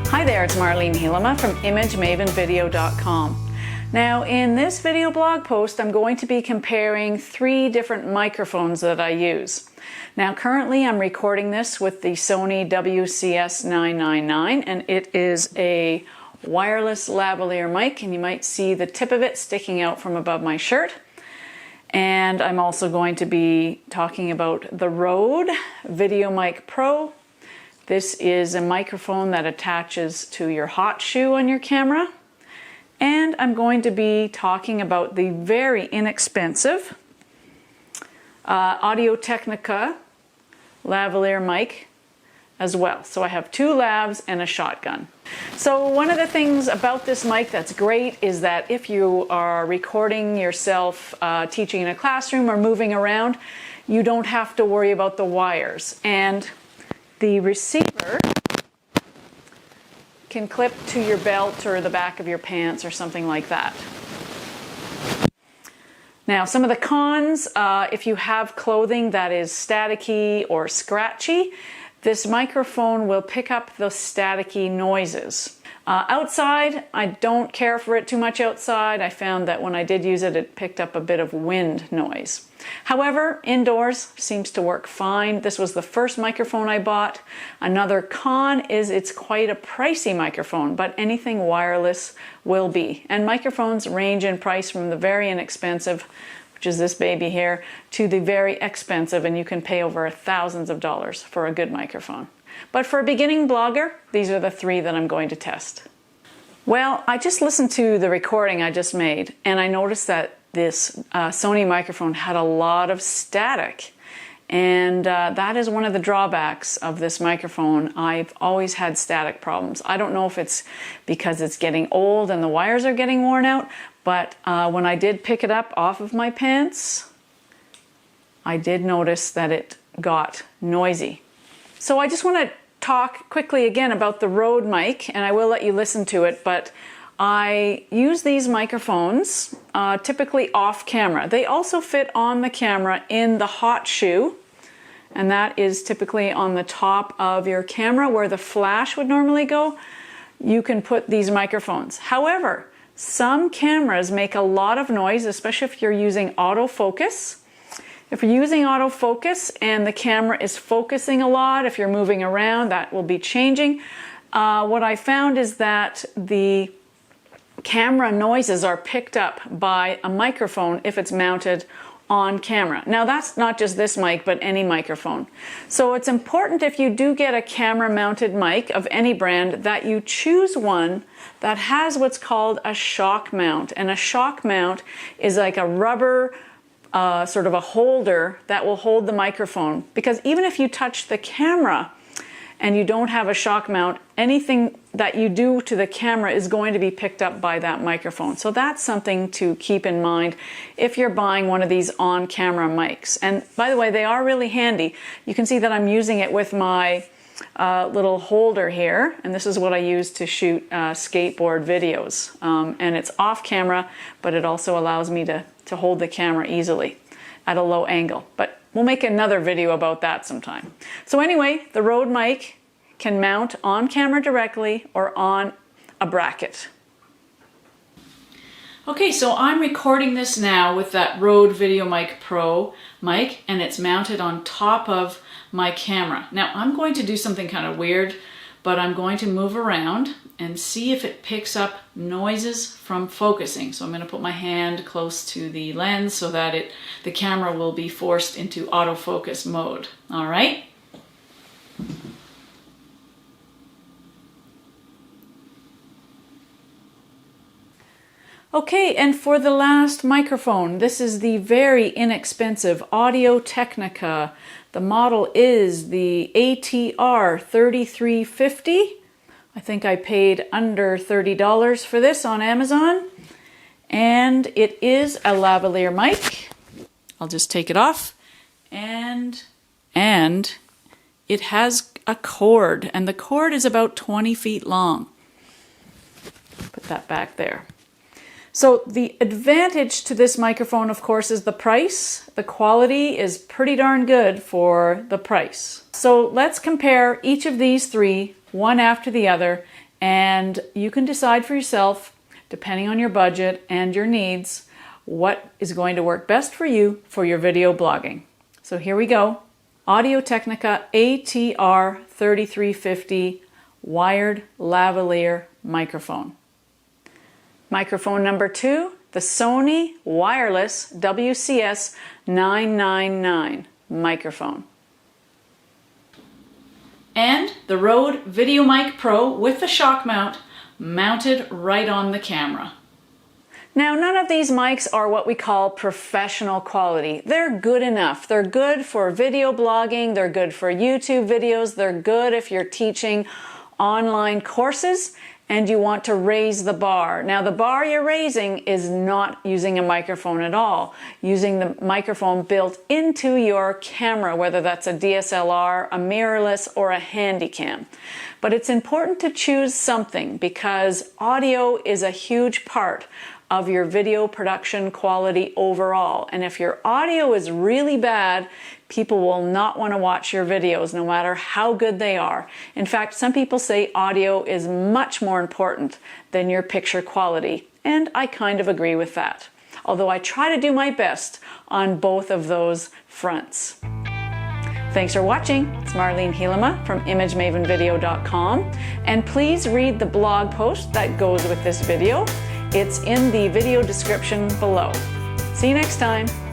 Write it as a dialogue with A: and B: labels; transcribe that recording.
A: Hi there, it's Marlene Hielema from ImageMavenVideo.com. Now in this video blog post I'm going to be comparing 3 different microphones that I use. Now currently I'm recording this with the Sony WCS999 and it is a wireless lavalier mic, and you might see the tip of it sticking out from above my shirt. And I'm also going to be talking about the Rode VideoMic Pro. This is a microphone that attaches to your hot shoe on your camera. And I'm going to be talking about the very inexpensive Audio-Technica lavalier mic as well. So I have 2 lavs and a shotgun. So one of the things about this mic that's great is that if you are recording yourself teaching in a classroom or moving around, you don't have to worry about the wires. And the receiver can clip to your belt or the back of your pants or something like that. Now, some of the cons, if you have clothing that is staticky or scratchy, this microphone will pick up the staticky noises. Outside, I don't care for it too much outside. I found that when I did use it, it picked up a bit of wind noise. However, indoors seems to work fine. This was the first microphone I bought. Another con is it's quite a pricey microphone, but anything wireless will be. And microphones range in price from the very inexpensive, which is this baby here, to the very expensive, and you can pay over thousands of dollars for a good microphone. But for a beginning blogger, these are the 3 that I'm going to test. Well, I just listened to the recording I just made, and I noticed that this Sony microphone had a lot of static. And that is one of the drawbacks of this microphone. I've always had static problems. I don't know if it's because it's getting old and the wires are getting worn out, but when I did pick it up off of my pants, I did notice that it got noisy. So I just want to talk quickly again about the Rode mic, and I will let you listen to it, but I use these microphones typically off camera. They also fit on the camera in the hot shoe, and that is typically on the top of your camera where the flash would normally go. You can put these microphones. However, some cameras make a lot of noise, especially if you're using autofocus. If you're using autofocus and the camera is focusing a lot, if you're moving around, that will be changing. What I found is that the camera noises are picked up by a microphone if it's mounted on camera. Now that's not just this mic, but any microphone. So it's important if you do get a camera mounted mic of any brand that you choose one that has what's called a shock mount. And a shock mount is like a rubber sort of a holder that will hold the microphone. Because even if you touch the camera and you don't have a shock mount, anything that you do to the camera is going to be picked up by that microphone. So that's something to keep in mind if you're buying one of these on-camera mics. And by the way, they are really handy. You can see that I'm using it with my little holder here, and this is what I use to shoot skateboard videos. And it's off camera, but it also allows me to hold the camera easily at a low angle. But we'll make another video about that sometime. So anyway, the Rode mic can mount on camera directly or on a bracket. Okay, so I'm recording this now with that Rode VideoMic Pro mic, and it's mounted on top of my camera. Now I'm going to do something kind of weird, but I'm going to move around and see if it picks up noises from focusing. So I'm going to put my hand close to the lens so that the camera will be forced into autofocus mode. All right? Okay, and for the last microphone, this is the very inexpensive Audio-Technica. The model is the ATR 3350. I think I paid under $30 for this on Amazon. And it is a lavalier mic. I'll just take it off. And it has a cord, and the cord is about 20 feet long. Put that back there. So the advantage to this microphone, of course, is the price. The quality is pretty darn good for the price. So let's compare each of these 3, one after the other, and you can decide for yourself, depending on your budget and your needs, what is going to work best for you for your video blogging. So here we go. Audio-Technica ATR 3350 wired lavalier microphone. Microphone number 2, the Sony wireless WCS 999 microphone. And the Rode VideoMic Pro with the shock mount mounted right on the camera. Now, none of these mics are what we call professional quality. They're good enough. They're good for video blogging, they're good for YouTube videos, they're good if you're teaching online courses and you want to raise the bar. Now, the bar you're raising is not using a microphone at all, using the microphone built into your camera, whether that's a DSLR, a mirrorless, or a handycam. But it's important to choose something because audio is a huge part of your video production quality overall. And if your audio is really bad, people will not want to watch your videos no matter how good they are. In fact, some people say audio is much more important than your picture quality, and I kind of agree with that. Although I try to do my best on both of those fronts. Thanks for watching. It's Marlene Hielema from ImageMavenVideo.com, and please read the blog post that goes with this video. It's in the video description below. See you next time.